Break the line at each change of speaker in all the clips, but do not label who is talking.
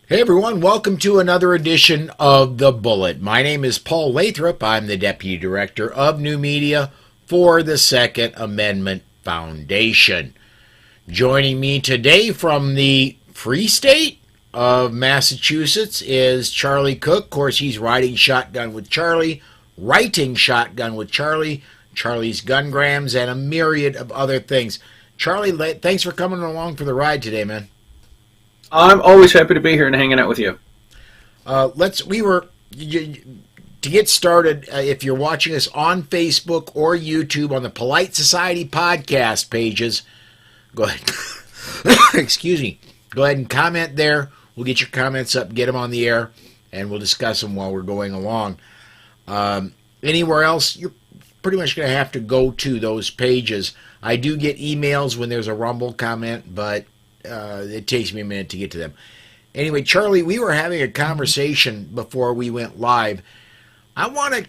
Hey everyone, welcome to another edition of The Bullet. My name is Paul Lathrop. I'm the Deputy Director of New Media for the Second Amendment Foundation. Joining me today from the Free State of Massachusetts is Charlie Cook. Of course, he's writing Shotgun with Charlie, Charlie's Gungrams, and a myriad of other things. Charlie, thanks for coming along for the ride today, man.
I'm always happy to be here and hanging out with you.
To get started, if you're watching us on Facebook or YouTube on the Polite Society podcast pages, go ahead. Excuse me. Go ahead and comment there. We'll get your comments up, get them on the air, and we'll discuss them while we're going along. Anywhere else, you're pretty much going to have to go to those pages. I do get emails when there's a Rumble comment, but it takes me a minute to get to them. Anyway, Charlie, we were having a conversation before we went live. I want to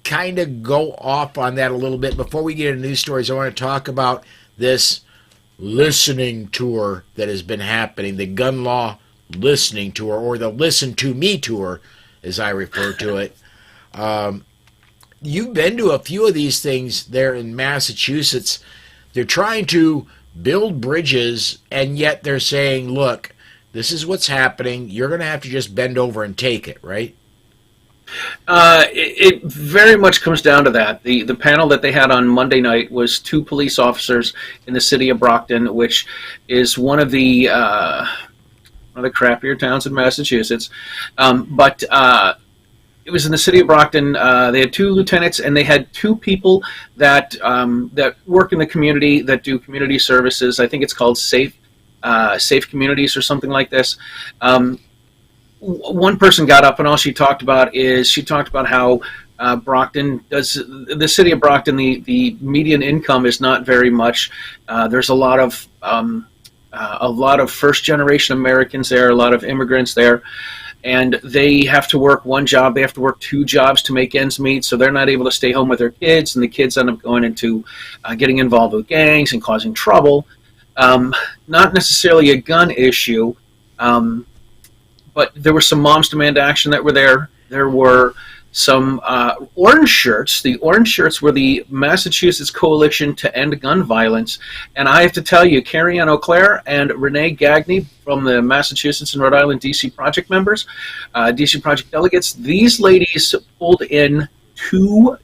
kind of go off on that a little bit. Before we get into news stories, I want to talk about this listening tour that has been happening, the gun law listening tour, or the Listen to Me tour, as I refer to it. You've been to a few of these things there in Massachusetts. They're trying to build bridges, and yet they're saying, look, this is what's happening. You're going to have to just bend over and take it, right?
It very much comes down to that. The panel that they had on Monday night was two police officers in the city of Brockton, which is one of the crappier towns in Massachusetts. But it was in the city of Brockton. They had two lieutenants, and they had two people that that work in the community, that do community services. I think it's called Safe Communities or something like this. One person got up, and all she talked about how Brockton does, the city of Brockton, the median income is not very much. There's a lot of first generation Americans there, a lot of immigrants there. And they have to work one job, they have to work two jobs to make ends meet, so they're not able to stay home with their kids, and the kids end up going into getting involved with gangs and causing trouble. Not necessarily a gun issue, but there were some Moms Demand Action that were there. There were some orange shirts. The orange shirts were the Massachusetts Coalition to End Gun Violence. And I have to tell you, Carrie Ann O'Clair and Renee Gagne from the Massachusetts and Rhode Island DC Project members, DC Project delegates, these ladies pulled in 24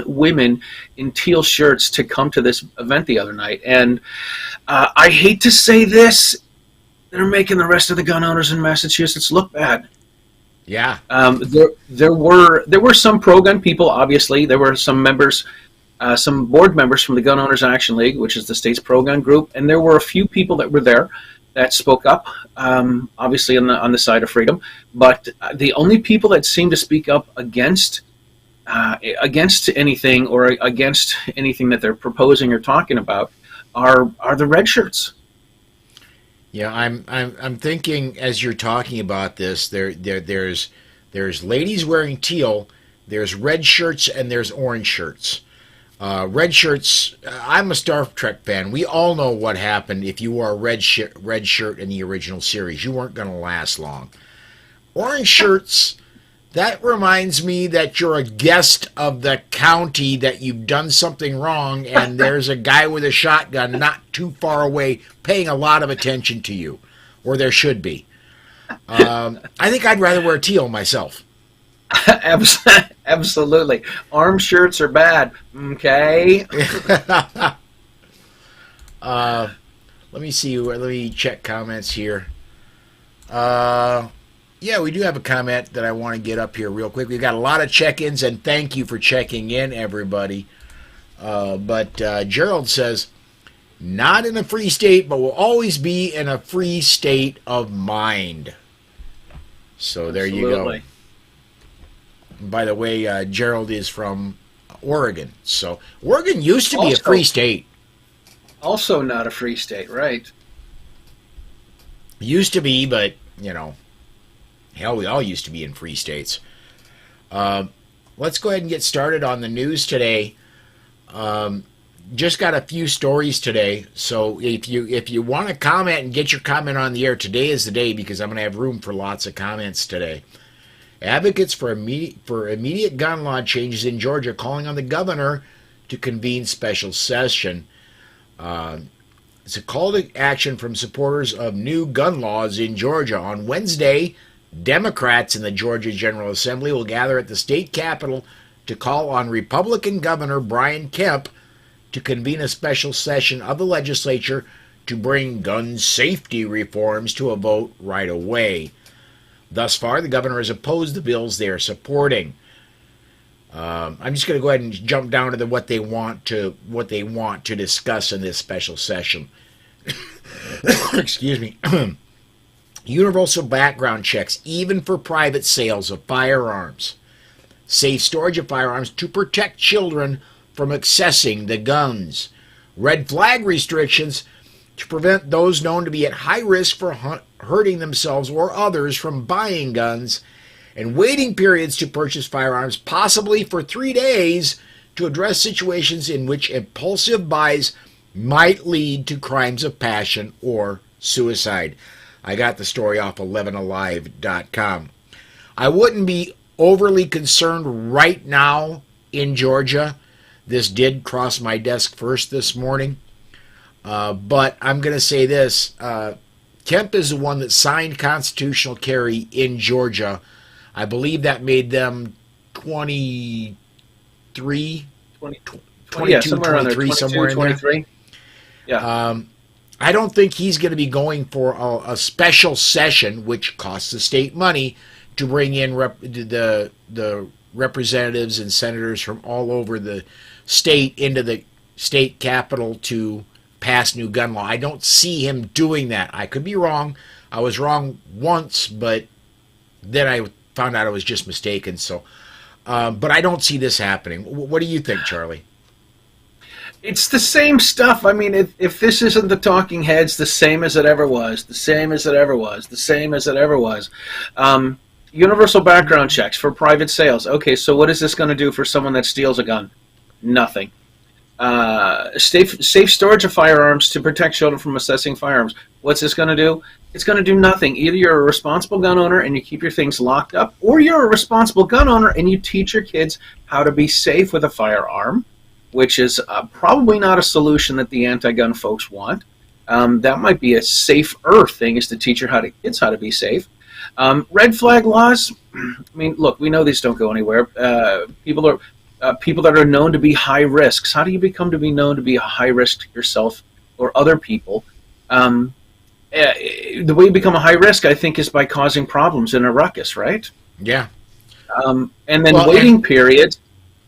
women in teal shirts to come to this event the other night. And I hate to say this, they're making the rest of the gun owners in Massachusetts look bad.
Yeah.
There were some pro-gun people, obviously. There were some members, some board members from the Gun Owners Action League, which is the state's pro-gun group, and there were a few people that were there that spoke up, obviously on the side of freedom. But the only people that seem to speak up against anything, or against anything that they're proposing or talking about are the red shirts.
Yeah, I'm thinking as you're talking about this, there's ladies wearing teal, there's red shirts, and there's orange shirts. Red shirts. I'm a Star Trek fan. We all know what happened if you wore a red shirt in the original series. You weren't going to last long. Orange shirts. That reminds me that you're a guest of the county, that you've done something wrong, and there's a guy with a shotgun not too far away paying a lot of attention to you, or there should be. I think I'd rather wear teal myself.
Absolutely. Arm shirts are bad. Okay.
Let me see. Let me check comments here. Yeah, we do have a comment that I want to get up here real quick. We've got a lot of check-ins, and thank you for checking in, everybody. But Gerald says, not in a free state, but will always be in a free state of mind. So there
Absolutely.
you go. By the way, Gerald is from Oregon. So Oregon used to be a free state.
Also not a free state, right?
Used to be, but, you know, hell, we all used to be in free states. Let's go ahead and get started on the news today. just got a few stories today, so if you want to comment and get your comment on the air, today is the day because I'm going to have room for lots of comments today. Advocates for immediate gun law changes in Georgia calling on the governor to convene special session. It's a call to action from supporters of new gun laws in Georgia. On Wednesday, Democrats in the Georgia General Assembly will gather at the state capitol to call on Republican Governor Brian Kemp to convene a special session of the legislature to bring gun safety reforms to a vote right away. Thus far, the governor has opposed the bills they are supporting. I'm just going to go ahead and jump down to what they want to discuss in this special session. Excuse me. Universal background checks, even for private sales of firearms. Safe storage of firearms to protect children from accessing the guns. Red flag restrictions to prevent those known to be at high risk for hurting themselves or others from buying guns, and waiting periods to purchase firearms, possibly for 3 days, to address situations in which impulsive buys might lead to crimes of passion or suicide. I got the story off 11alive.com. I wouldn't be overly concerned right now in Georgia. This did cross my desk first this morning. But I'm going to say this. Kemp is the one that signed constitutional carry in Georgia. I believe that made them 23, 22,
somewhere around there,
23, somewhere in 23.
There. Yeah.
I don't think he's going to be going for a special session, which costs the state money, to bring in the representatives and senators from all over the state into the state capitol to pass new gun law. I don't see him doing that. I could be wrong. I was wrong once, but then I found out I was just mistaken. So, but I don't see this happening. What do you think, Charlie?
It's the same stuff. I mean, if this isn't the talking heads, the same as it ever was, the same as it ever was, the same as it ever was. Universal background checks for private sales. Okay, so what is this going to do for someone that steals a gun? Nothing. Safe storage of firearms to protect children from accessing firearms. What's this going to do? It's going to do nothing. Either you're a responsible gun owner and you keep your things locked up, or you're a responsible gun owner and you teach your kids how to be safe with a firearm, which is probably not a solution that the anti-gun folks want. That might be a safer thing, is to teach your kids how to be safe. Red flag laws, I mean, look, we know these don't go anywhere. People that are known to be high risks. How do you become to be known to be a high risk to yourself or other people? The way you become a high risk, I think, is by causing problems in a ruckus, right?
Yeah.
And then waiting periods.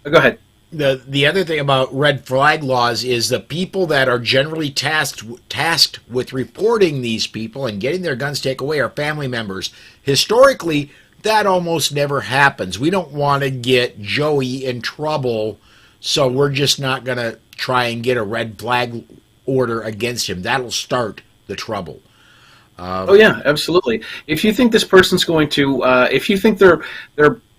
Go ahead.
The other thing about red flag laws is the people that are generally tasked with reporting these people and getting their guns taken away are family members. Historically, that almost never happens. We don't want to get Joey in trouble, so we're just not going to try and get a red flag order against him. That'll start the trouble.
Oh yeah, absolutely. If you think this person's going to, if you think they're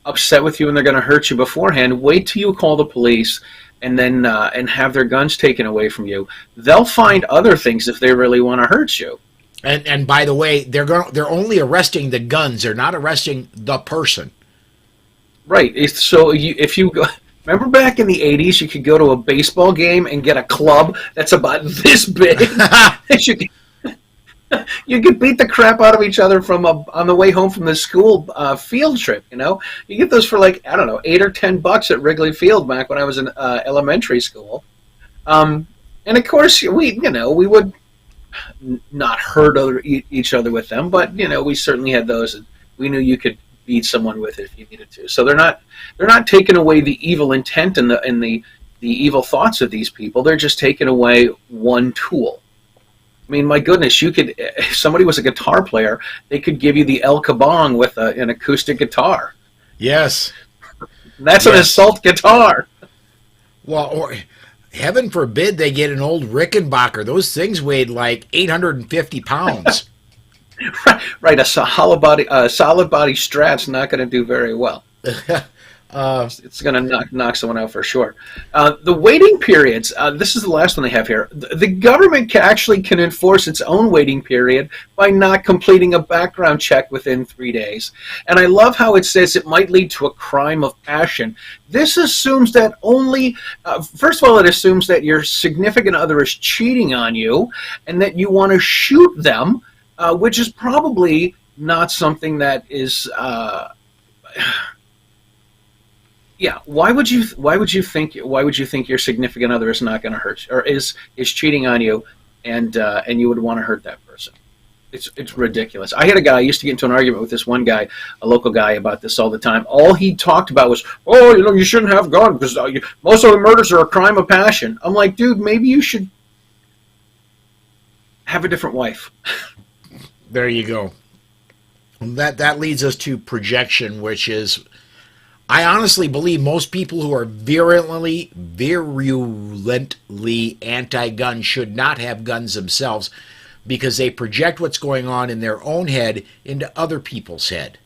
upset with you and they're going to hurt you beforehand, wait till you call the police and then and have their guns taken away from you. They'll find other things if they really want to hurt you.
And by the way, they're only arresting the guns. They're not arresting the person.
Right. So if you go, remember back in the 80s, you could go to a baseball game and get a club that's about this big. You could beat the crap out of each other on the way home from the school field trip. You know, you get those for like, I don't know, $8 or $10 at Wrigley Field back when I was in elementary school. And of course, we would not hurt each other with them, but we certainly had those. We knew you could beat someone with it if you needed to. So they're not taking away the evil intent and the evil thoughts of these people. They're just taking away one tool. I mean, my goodness, if somebody was a guitar player, they could give you the El Kabong with an acoustic guitar.
Yes.
That's an assault guitar.
Well, or heaven forbid they get an old Rickenbacker. Those things weighed like 850 pounds.
Right, a solid body Strat's not going to do very well. It's going to knock someone out for sure. The waiting periods. This is the last one they have here. The government actually can enforce its own waiting period by not completing a background check within 3 days. And I love how it says it might lead to a crime of passion. This assumes that only, first of all, it assumes that your significant other is cheating on you and that you want to shoot them, which is probably not something that is. Yeah, why would you think your significant other is not going to hurt you, or is cheating on you, and you would want to hurt that person? It's ridiculous. I had a guy, I used to get into an argument with this one guy, a local guy, about this all the time. All he talked about was, you shouldn't have guns because most of the murders are a crime of passion. I'm like, dude, maybe you should have a different wife.
There you go. That leads us to projection, which is, I honestly believe most people who are virulently anti-gun should not have guns themselves because they project what's going on in their own head into other people's head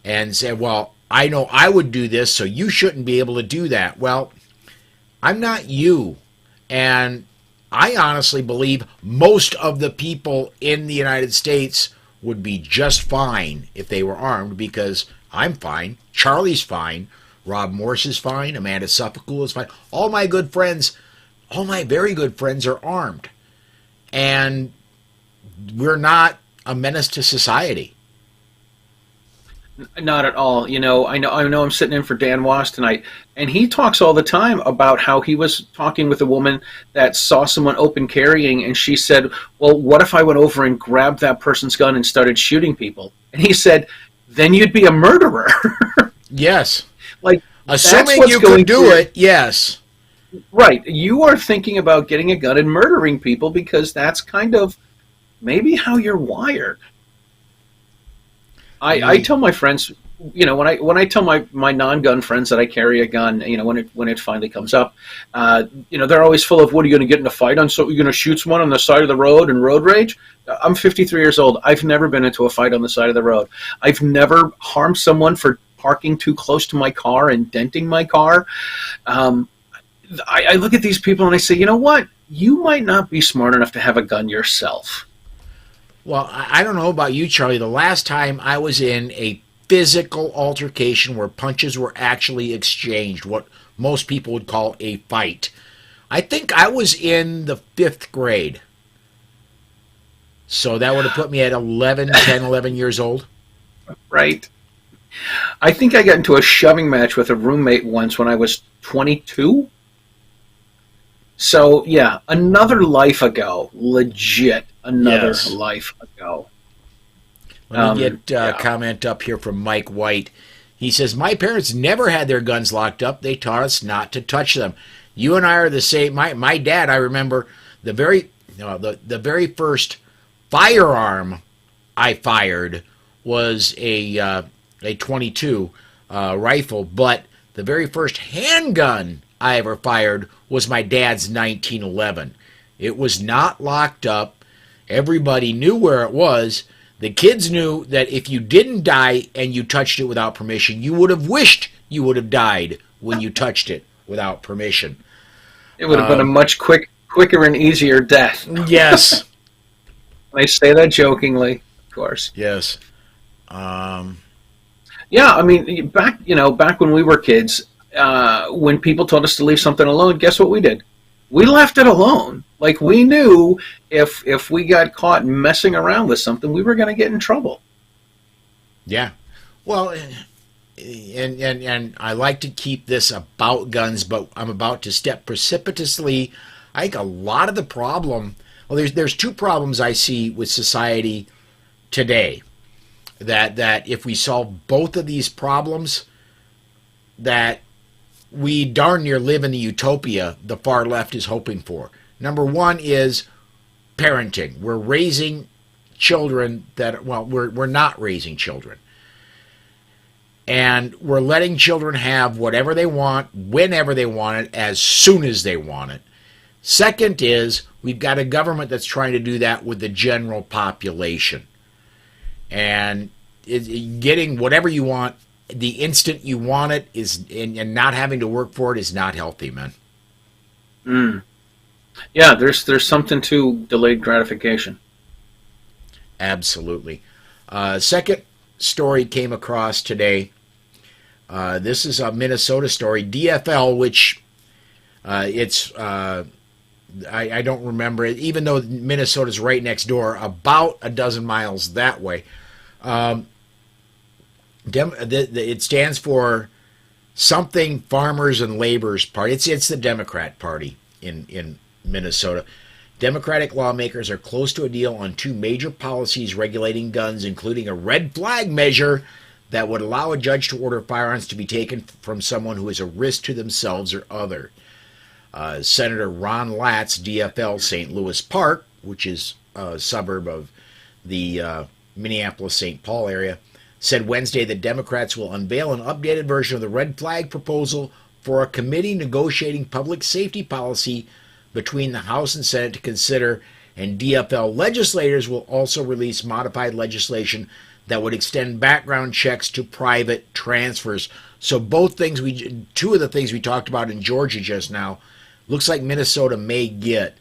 and say, well, I know I would do this, so you shouldn't be able to do that. Well, I'm not you. And I honestly believe most of the people in the United States would be just fine if they were armed, because I'm fine, Charlie's fine, Rob Morse is fine, Amanda Suffolk is fine. All my good friends, all my very good friends are armed. And we're not a menace to society.
Not at all. I know I'm sitting in for Dan Wass tonight, and he talks all the time about how he was talking with a woman that saw someone open carrying, and she said, well, what if I went over and grabbed that person's gun and started shooting people? And he said, then you'd be a murderer.
Yes.
Like,
assuming you could do it, yes.
Right. You are thinking about getting a gun and murdering people because that's kind of maybe how you're wired. I tell my friends, when I tell my non-gun friends that I carry a gun, when it finally comes up, they're always full of, what are you going to get in a fight on? So you're going to shoot someone on the side of the road and road rage? I'm 53 years old. I've never been into a fight on the side of the road. I've never harmed someone for parking too close to my car and denting my car. I look at these people and I say, you know what? You might not be smart enough to have a gun yourself.
Well, I don't know about you, Charlie. The last time I was in a physical altercation where punches were actually exchanged, what most people would call a fight, I think I was in the 5th grade. So that would have put me at 11 years old.
Right. I think I got into a shoving match with a roommate once when I was 22. So, yeah, another life ago. Legit, another life ago.
Let me get a comment up here from Mike White. He says, my parents never had their guns locked up. They taught us not to touch them. You and I are the same. My dad, I remember the very first firearm I fired was a 22 rifle, but the very first handgun I ever fired was my dad's 1911. It was not locked up. Everybody knew where it was. The kids knew that if you didn't die and you touched it without permission, you would have wished you would have died when you touched it without permission.
It would have been a much quicker and easier death.
Yes.
I say that jokingly, of course.
Yes.
Yeah, I mean, back when we were kids, when people told us to leave something alone, guess what we did? We left it alone. Like, we knew if we got caught messing around with something, we were going to get in trouble. Yeah.
Well, and I like to keep this about guns, but I'm about to step precipitously. I think a lot of the problem, well, there's two problems I see with society today. That if we solve both of these problems, that we darn near live in the utopia the far left is hoping for. Number one is parenting. We're raising children we're not raising children. And we're letting children have whatever they want, whenever they want it, as soon as they want it. Second is we've got a government that's trying to do that with the general population. And getting whatever you want the instant you want it is, and not having to work for it is not healthy, man.
Mm. Yeah, there's something to delayed gratification.
Absolutely. Second story came across today. This is a Minnesota story. DFL, which it's I don't remember it, even though Minnesota's right next door, about a dozen miles that way. It stands for something Farmers and Labor's Party. It's the Democrat Party in Minnesota. Democratic lawmakers are close to a deal on two major policies regulating guns, including a red flag measure that would allow a judge to order firearms to be taken from someone who is a risk to themselves or other. Senator Ron Latz, DFL St. Louis Park, which is a suburb of the Minneapolis-St. Paul area, said Wednesday that Democrats will unveil an updated version of the red flag proposal for a committee negotiating public safety policy between the House and Senate to consider, and DFL legislators will also release modified legislation that would extend background checks to private transfers. So two of the things we talked about in Georgia just now, looks like Minnesota may get.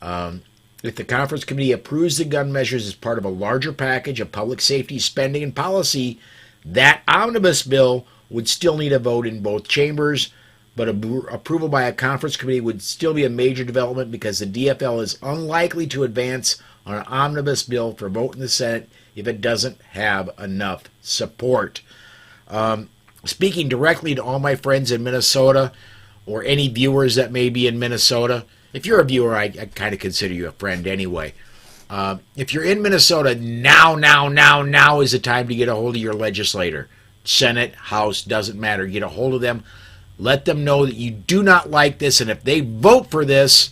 If the conference committee approves the gun measures as part of a larger package of public safety spending and policy, that omnibus bill would still need a vote in both chambers, but approval by a conference committee would still be a major development because the DFL is unlikely to advance on an omnibus bill for vote in the Senate if it doesn't have enough support. Speaking directly to all my friends in Minnesota, or any viewers that may be in Minnesota, if you're a viewer, I kind of consider you a friend anyway. If you're in Minnesota, now is the time to get a hold of your legislator. Senate, House, doesn't matter. Get a hold of them. Let them know that you do not like this, and if they vote for this,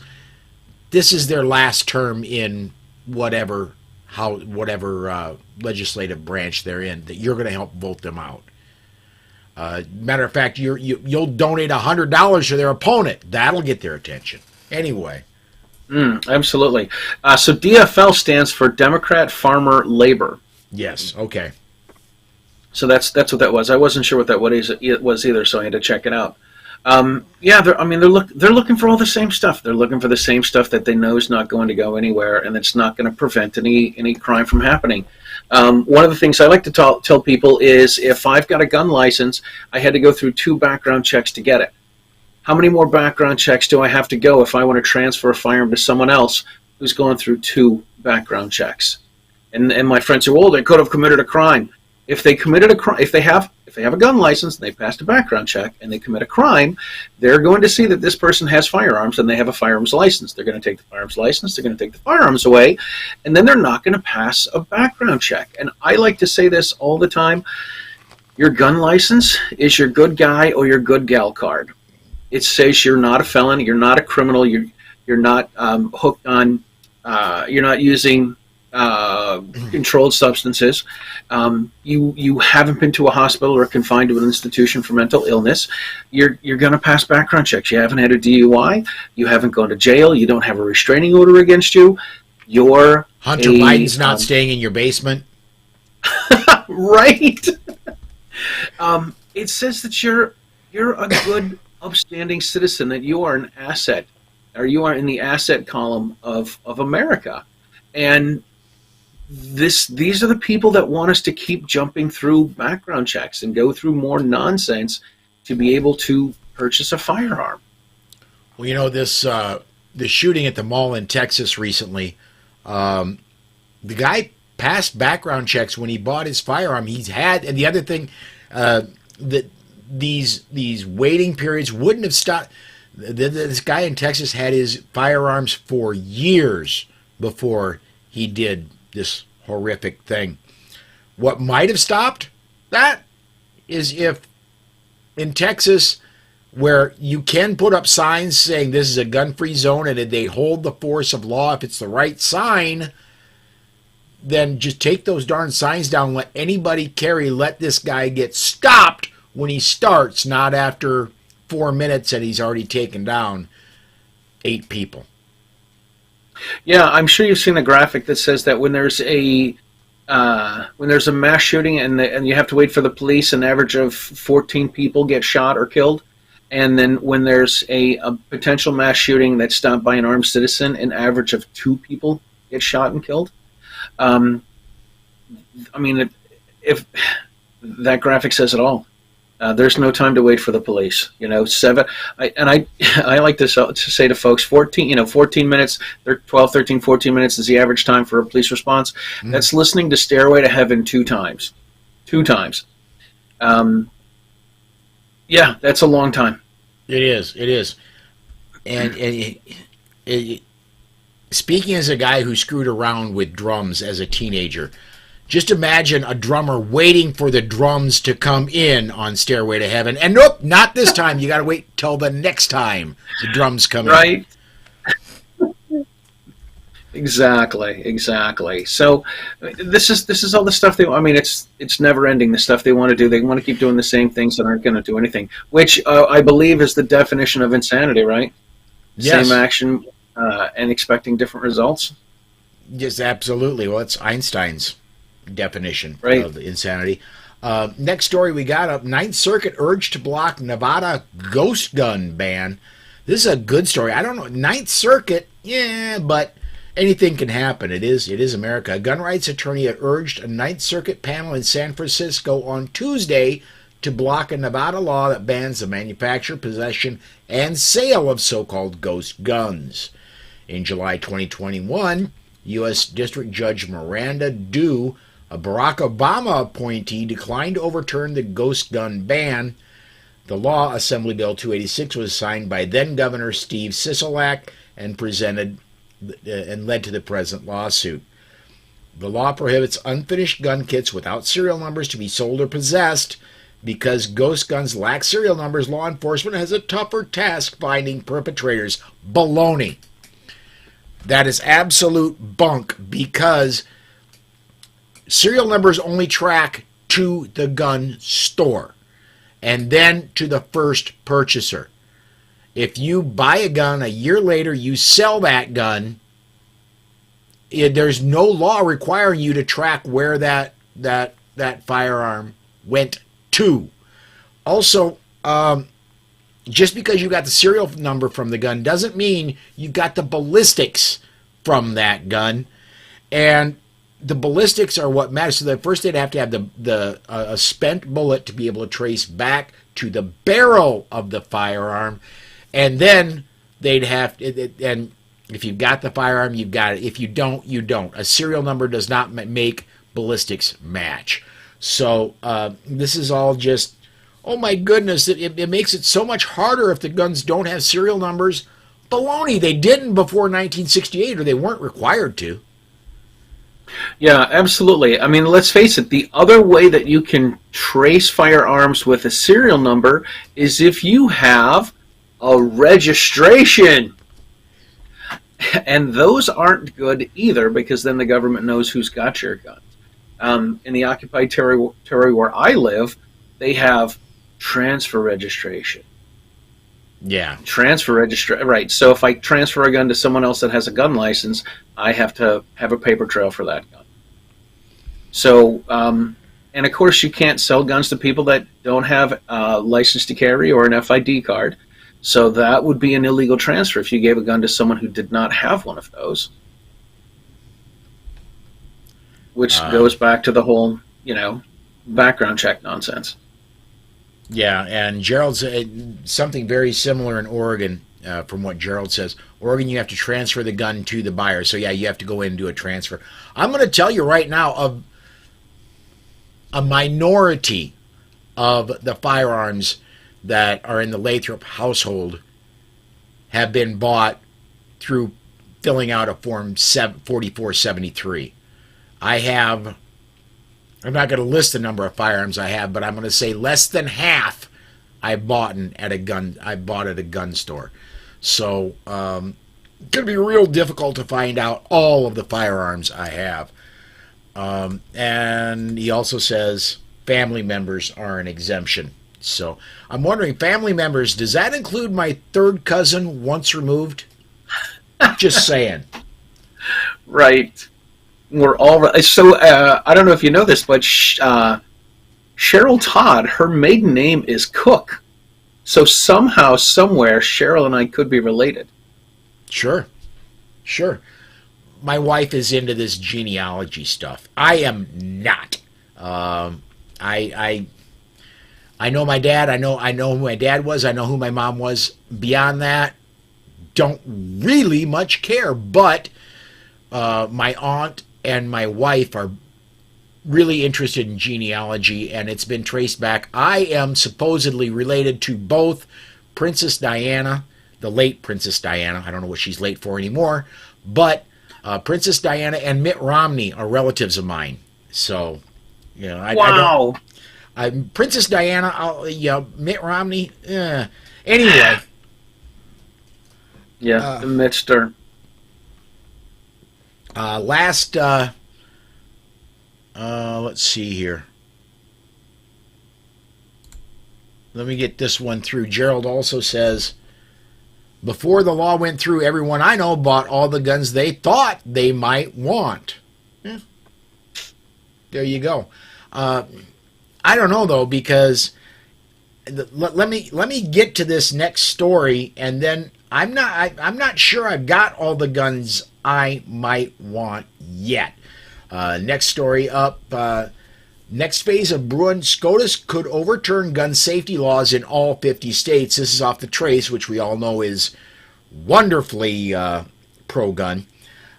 this is their last term in whatever legislative branch they're in, that you're going to help vote them out. Matter of fact, you'll donate $100 to their opponent. That'll get their attention. Anyway.
Absolutely. So DFL stands for Democrat Farmer Labor.
Yes. Okay.
So that's what that was. I wasn't sure what that was either, so I had to check it out. They're looking for all the same stuff. They're looking for the same stuff that they know is not going to go anywhere, and it's not going to prevent any crime from happening. One of the things I like to tell people is if I've got a gun license, I had to go through 2 background checks to get it. How many more background checks do I have to go if I want to transfer a firearm to someone else who's going through 2 background checks? And my friends say, well, they could have committed a crime. If they committed a crime, if they have a gun license and they passed a background check and they commit a crime, they're going to see that this person has firearms and they have a firearms license. They're going to take the firearms license, they're going to take the firearms away, and then they're not going to pass a background check. And I like to say this all the time: your gun license is your good guy or your good gal card. It says you're not a felon, you're not a criminal, you're not hooked on, you're not using controlled substances. You haven't been to a hospital or confined to an institution for mental illness. You're going to pass background checks. You haven't had a DUI. You haven't gone to jail. You don't have a restraining order against you.
Hunter Biden's not staying in your basement.
Right. It says that you're a good, upstanding citizen, that you are an asset, or you are in the asset column of America. And these are the people that want us to keep jumping through background checks and go through more nonsense to be able to purchase a firearm.
Well, this the shooting at the mall in Texas recently, the guy passed background checks when he bought his firearm. And the other thing, that these waiting periods wouldn't have stopped. This guy in Texas had his firearms for years before he did this horrific thing. What might have stopped that is if in Texas, where you can put up signs saying this is a gun-free zone and they hold the force of law if it's the right sign, then just take those darn signs down, let anybody carry, let this guy get stopped when he starts, not after 4 minutes and he's already taken down 8 people.
Yeah, I'm sure you've seen the graphic that says that when there's a when there's a mass shooting and you have to wait for the police, an average of 14 people get shot or killed. And then when there's a potential mass shooting that's stopped by an armed citizen, an average of 2 people get shot and killed. I mean, if that graphic says it all. There's no time to wait for the police. I like to say to folks, 14 minutes, 12, 13, 14 minutes is the average time for a police response. Mm-hmm. That's listening to Stairway to Heaven 2 times. 2 times. Yeah, that's a long time.
It is. And speaking as a guy who screwed around with drums as a teenager, just imagine a drummer waiting for the drums to come in on Stairway to Heaven. And nope, not this time. You got to wait till the next time the drums come in.
Right. Exactly. So this is all the stuff it's never ending, the stuff they want to do. They want to keep doing the same things that aren't going to do anything, which I believe is the definition of insanity, right?
Yes.
Same action and expecting different results.
Yes, absolutely. Well, it's Einstein's definition of insanity. Next story we got up, Ninth Circuit urged to block Nevada ghost gun ban. This is a good story. I don't know. Ninth Circuit, yeah, but anything can happen. It is America. A gun rights attorney urged a Ninth Circuit panel in San Francisco on Tuesday to block a Nevada law that bans the manufacture, possession, and sale of so-called ghost guns. In July 2021, U.S. District Judge Miranda Dew, a Barack Obama appointee, declined to overturn the ghost gun ban. The law, Assembly Bill 286, was signed by then-Governor Steve Sisolak and led to the present lawsuit. The law prohibits unfinished gun kits without serial numbers to be sold or possessed. Because ghost guns lack serial numbers, law enforcement has a tougher task finding perpetrators. Baloney. That is absolute bunk, because serial numbers only track to the gun store and then to the first purchaser. If you buy a gun, a year later you sell that gun, there's no law requiring you to track where that firearm went to. Also, just because you got the serial number from the gun doesn't mean you got the ballistics from that gun. And the ballistics are what matters. So first they'd have to have a spent bullet to be able to trace back to the barrel of the firearm. And then they'd have and if you've got the firearm, you've got it. If you don't, you don't. A serial number does not make ballistics match. So this is all just, oh my goodness, it makes it so much harder if the guns don't have serial numbers. Baloney, they didn't before 1968, or they weren't required to.
Yeah, absolutely. I mean, let's face it, the other way that you can trace firearms with a serial number is if you have a registration. And those aren't good either, because then the government knows who's got your guns. In the occupied territory where I live, they have transfer registration.
Yeah.
Transfer registration, right. So if I transfer a gun to someone else that has a gun license, I have to have a paper trail for that gun. So, and of course you can't sell guns to people that don't have a license to carry or an FID card. So that would be an illegal transfer if you gave a gun to someone who did not have one of those. Which goes back to the whole, background check nonsense.
Yeah, and Gerald said something very similar in Oregon, from what Gerald says. Oregon, you have to transfer the gun to the buyer. So, yeah, you have to go in and do a transfer. I'm going to tell you right now, of a minority of the firearms that are in the Lathrop household have been bought through filling out a Form 4473. I'm not going to list the number of firearms I have, but I'm going to say less than half I bought at a gun store. So it's going to be real difficult to find out all of the firearms I have. And he also says family members are an exemption. So I'm wondering, family members, does that include my third cousin once removed? Just saying.
Right. We're all so. I don't know if you know this, but Cheryl Todd, her maiden name is Cook. So somehow, somewhere, Cheryl and I could be related.
Sure. Sure. My wife is into this genealogy stuff. I am not. I know my dad. I know who my dad was. I know who my mom was. Beyond that, don't really much care. But my aunt and my wife are really interested in genealogy, and it's been traced back. I am supposedly related to both Princess Diana, the late Princess Diana. I don't know what she's late for anymore, but Princess Diana and Mitt Romney are relatives of mine. So, you know,
Wow.
Princess Diana, Mitt Romney. Anyway.
Yeah, the Mitster.
Let's see here. Let me get this one through. Gerald also says, before the law went through, everyone I know bought all the guns they thought they might want. There you go. I don't know though, because let me get to this next story, and then I'm not sure I've got all the guns I might want yet. Next story up. Next phase of Bruin SCOTUS could overturn gun safety laws in all 50 states. This is off the Trace, which we all know is wonderfully pro-gun.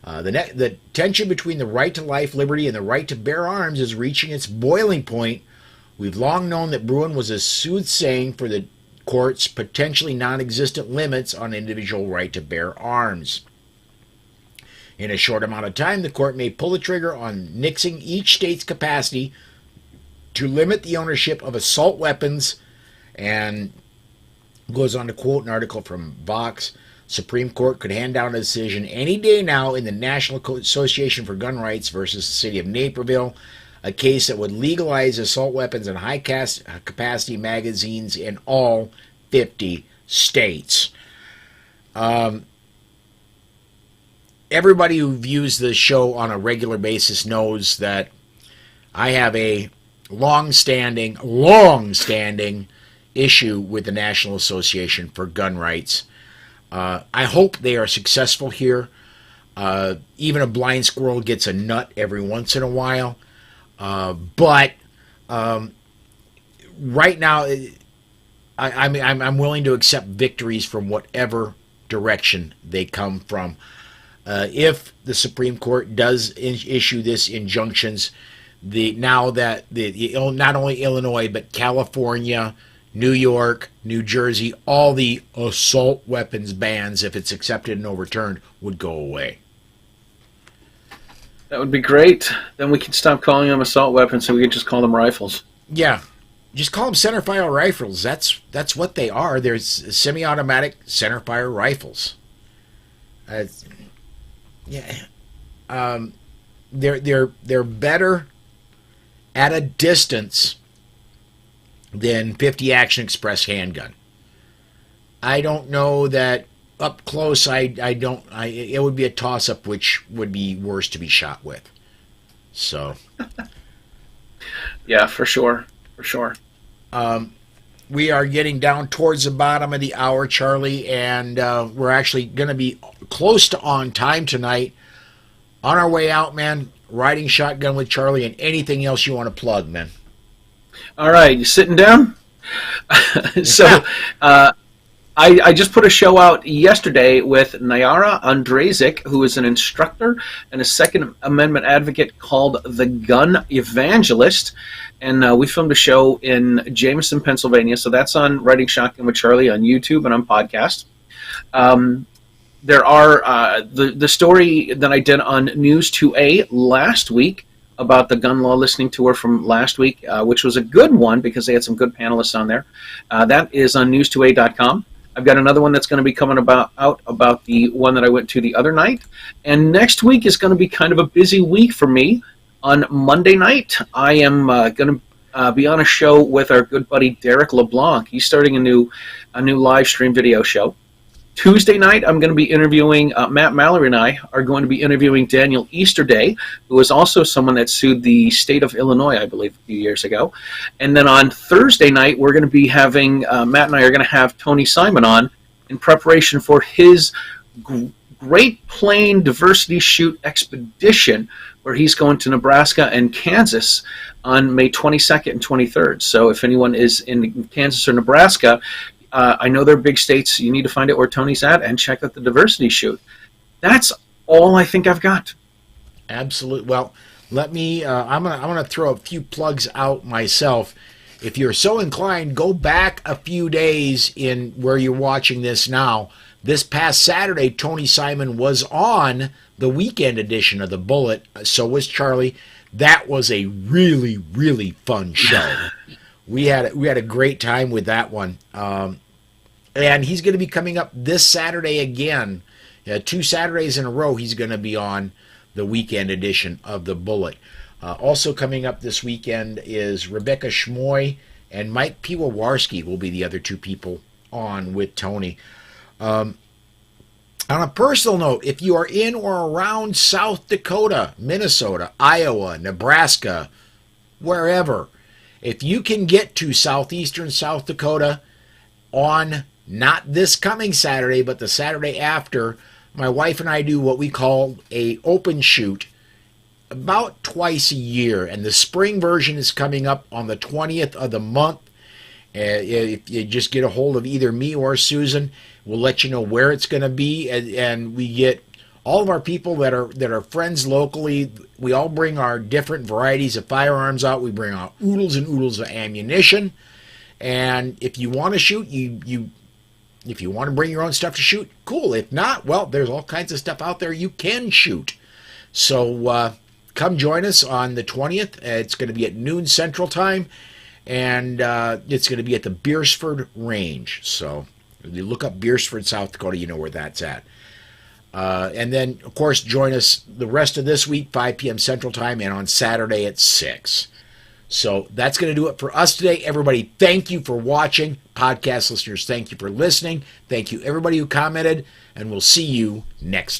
The tension between the right to life, liberty, and the right to bear arms is reaching its boiling point. We've long known that Bruin was a soothsaying for the court's potentially non-existent limits on individual right to bear arms. In a short amount of time, the court may pull the trigger on nixing each state's capacity to limit the ownership of assault weapons, and goes on to quote an article from Vox. Supreme Court could hand down a decision any day now in the National Association for Gun Rights versus the City of Naperville, a case that would legalize assault weapons and high-capacity magazines in all 50 states. Everybody who views the show on a regular basis knows that I have a long-standing issue with the National Association for Gun Rights. I hope they are successful here. Even a blind squirrel gets a nut every once in a while. But right now, I'm willing to accept victories from whatever direction they come from. If the Supreme Court does issue this injunctions, not only Illinois but California, New York, New Jersey, all the assault weapons bans, if it's accepted and overturned, would go away.
That would be great. Then we could stop calling them assault weapons, so we could just call them rifles.
Yeah, just call them centerfire rifles. That's what they are. There's semi-automatic centerfire rifles. They're better at a distance than 50 Action Express handgun. I don't know that up close. It would be a toss-up which would be worse to be shot with. So,
yeah, for sure.
We are getting down towards the bottom of the hour, Charlie, and we're actually going to be close to on time tonight. On our way out, man, riding shotgun with Charlie, and anything else you want to plug, man.
All right, you sitting down? So, I just put a show out yesterday with Nayara Andrejczyk, who is an instructor and a Second Amendment advocate called The Gun Evangelist. And we filmed a show in Jameson, Pennsylvania. So that's on Riding Shotgun with Charlie on YouTube and on podcast. There are the story that I did on News 2A last week about the gun law listening tour from last week, which was a good one because they had some good panelists on there. That is on news2a.com. I've got another one that's going to be coming out about the one that I went to the other night. And next week is going to be kind of a busy week for me. On Monday night, I am going to be on a show with our good buddy Derek LeBlanc. He's starting a new live stream video show. Tuesday night, I'm going to be interviewing, Matt Mallory and I are going to be interviewing Daniel Easterday, who is also someone that sued the state of Illinois, I believe, a few years ago. And then on Thursday night, we're going to be having, Matt and I are going to have Tony Simon on in preparation for his Great Plain Diversity Shoot Expedition, where he's going to Nebraska and Kansas on May 22nd and 23rd. So if anyone is in Kansas or Nebraska, I know they're big states. You need to find out where Tony's at and check out the diversity shoot. That's all I think I've got.
Absolutely. Well, let me. I'm gonna throw a few plugs out myself. If you're so inclined, go back a few days in where you're watching this now. This past Saturday, Tony Simon was on the weekend edition of The Bullet. So was Charlie. That was a really, really fun show. We had a great time with that one. And he's going to be coming up this Saturday again. 2 Saturdays in a row, he's going to be on the weekend edition of The Bullet. Also coming up this weekend is Rebecca Schmoy and Mike Piwowarski will be the other 2 people on with Tony. On a personal note, if you are in or around South Dakota, Minnesota, Iowa, Nebraska, wherever, if you can get to southeastern South Dakota on not this coming Saturday, but the Saturday after, my wife and I do what we call a open shoot about twice a year, and the spring version is coming up on the 20th of the month. If you just get a hold of either me or Susan, we'll let you know where it's going to be, and we get all of our people that are friends locally. We all bring our different varieties of firearms out. We bring out oodles and oodles of ammunition, and if you want to shoot, if you want to bring your own stuff to shoot, cool. If not, well, there's all kinds of stuff out there you can shoot. So come join us on the 20th. It's going to be at noon Central Time, and it's going to be at the Beersford Range. So if you look up Beersford, South Dakota, you know where that's at. And then, of course, join us the rest of this week, 5 p.m. Central Time, and on Saturday at 6. So that's going to do it for us today. Everybody, thank you for watching. Podcast listeners, thank you for listening. Thank you, everybody who commented, and we'll see you next time.